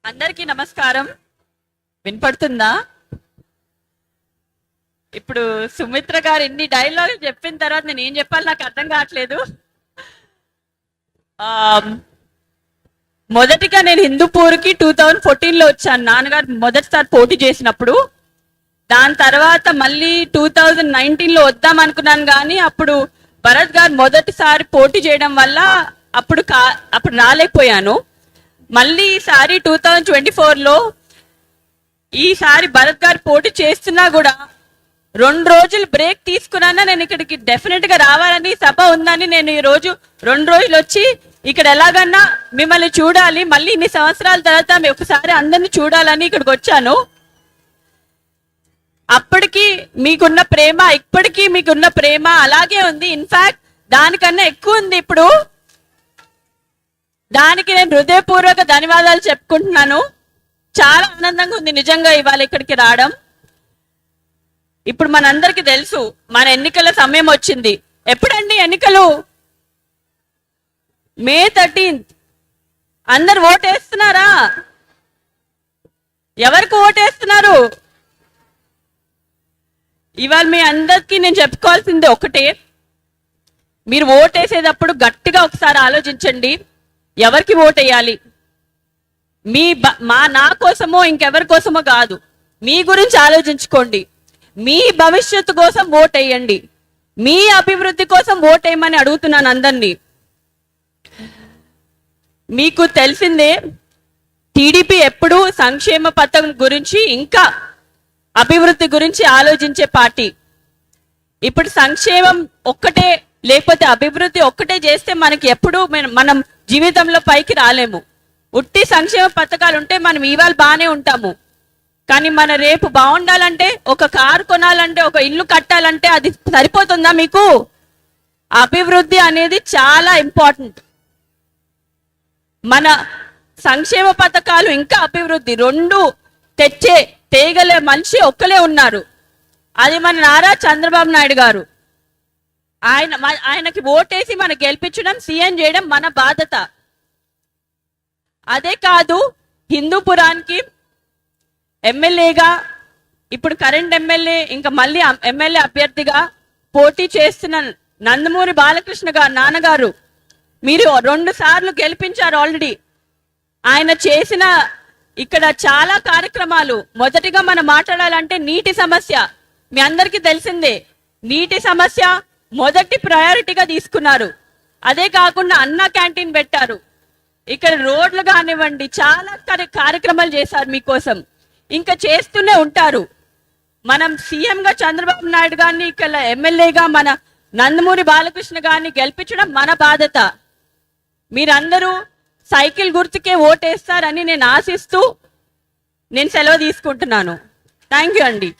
అందరికీ నమస్కారం. వినపడుతుందా? ఇప్పుడు సుమిత్ర గారు ఇన్ని డైలాగ్ చెప్పిన తర్వాత నేను ఏం చెప్పాలి నాకు అర్థం కావట్లేదు. మొదటిగా నేను హిందూపూర్కి 2014లో వచ్చాను. నాన్నగారు మొదటిసారి పోటీ చేసినప్పుడు. దాని తర్వాత మళ్ళీ 2019లో వద్దాం అనుకున్నాను, కానీ అప్పుడు భరత్ గారు మొదటిసారి పోటీ చేయడం వల్ల అప్పుడు రాలేకపోయాను. మళ్ళీ ఈసారి 2024లో ఈసారి భరత్ గారు పోటీ చేస్తున్నా కూడా 2 రోజులు బ్రేక్ తీసుకున్నా నేను ఇక్కడికి డెఫినెట్ గా రావాలని, సభ ఉందని నేను ఈ రోజు 2 రోజులు వచ్చి ఇక్కడ ఎలాగన్నా మిమ్మల్ని చూడాలి, మళ్ళీ ఇన్ని సంవత్సరాల తర్వాత ఒకసారి అందరిని చూడాలని ఇక్కడికి వచ్చాను. అప్పటికి మీకున్న ప్రేమ, ఇప్పటికీ మీకున్న ప్రేమ అలాగే ఉంది. ఇన్ఫాక్ట్ దానికన్నా ఎక్కువ ఉంది ఇప్పుడు. దానికి నేను హృదయపూర్వక ధన్యవాదాలు చెప్పుకుంటున్నాను. చాలా ఆనందంగా ఉంది నిజంగా ఇవాళ ఇక్కడికి రావడం. ఇప్పుడు మనందరికి తెలుసు మన ఎన్నికల సమయం వచ్చింది. ఎప్పుడండి ఎన్నికలు? May 13th. అందరు ఓటేస్తున్నారా? ఎవరికి ఓటేస్తున్నారు? ఇవాళ మీ అందరికి నేను చెప్పుకోవాల్సింది ఒకటే, మీరు ఓటేసేటప్పుడు గట్టిగా ఒకసారి ఆలోచించండి, ఎవరికి ఓటేయాలి. నా కోసమో ఇంకెవరి కోసమో కాదు, మీ గురించి ఆలోచించుకోండి. మీ భవిష్యత్తు కోసం ఓటేయండి, మీ అభివృద్ధి కోసం ఓటేయమని అడుగుతున్నాను అందరినీ. మీకు తెలిసిందే, టీడీపీ ఎప్పుడూ సంక్షేమ పథకం గురించి ఇంకా అభివృద్ధి గురించి ఆలోచించే పార్టీ. ఇప్పుడు సంక్షేమం ఒక్కటే లేకపోతే అభివృద్ధి ఒక్కటే చేస్తే మనకి ఎప్పుడూ మనం జీవితంలో పైకి రాలేము. ఉట్టి సంక్షేమ పథకాలు ఉంటే మనం ఇవాళ బాగానే ఉంటాము, కానీ మన రేపు బాగుండాలంటే, ఒక కారు కొనాలంటే, ఒక ఇల్లు కట్టాలంటే అది సరిపోతుందా మీకు? అభివృద్ధి అనేది చాలా ఇంపార్టెంట్. మన సంక్షేమ పథకాలు ఇంకా అభివృద్ధి రెండు తేగలే మనిషి ఒక్కలే ఉన్నారు, అది మన నారా చంద్రబాబు నాయుడు గారు. ఆయనకి ఓటేసి మనం గెలిపించడం, సీఎం చేయడం మన బాధ్యత. అదే కాదు, హిందూపురానికి ఎమ్మెల్యేగా, ఇప్పుడు కరెంట్ ఎమ్మెల్యే ఇంకా మళ్ళీ ఎమ్మెల్యే అభ్యర్థిగా పోటీ చేస్తున్న నందమూరి బాలకృష్ణ గారు నాన్నగారు, మీరు 2 సార్లు గెలిపించారు ఆల్రెడీ. ఆయన చేసిన ఇక్కడ చాలా కార్యక్రమాలు. మొదటిగా మనం మాట్లాడాలంటే నీటి సమస్య మీ అందరికీ తెలిసిందే. నీటి సమస్య మొదటి ప్రయారిటీగా తీసుకున్నారు. అదే కాకుండా అన్న క్యాంటీన్ పెట్టారు. ఇక్కడ రోడ్లు కానివ్వండి, చాలా కార్యక్రమాలు చేశారు మీకోసం, ఇంకా చేస్తూనే ఉంటారు. మనం సీఎంగా చంద్రబాబు నాయుడు గారిని, ఇక్కడ ఎమ్మెల్యేగా మన నందమూరి బాలకృష్ణ గారిని గెలిపించడం మన బాధ్యత. మీరందరూ సైకిల్ గుర్తుకే ఓటేస్తారని నేను ఆశిస్తూ నేను సెలవు తీసుకుంటున్నాను. థ్యాంక్ యూ అండి.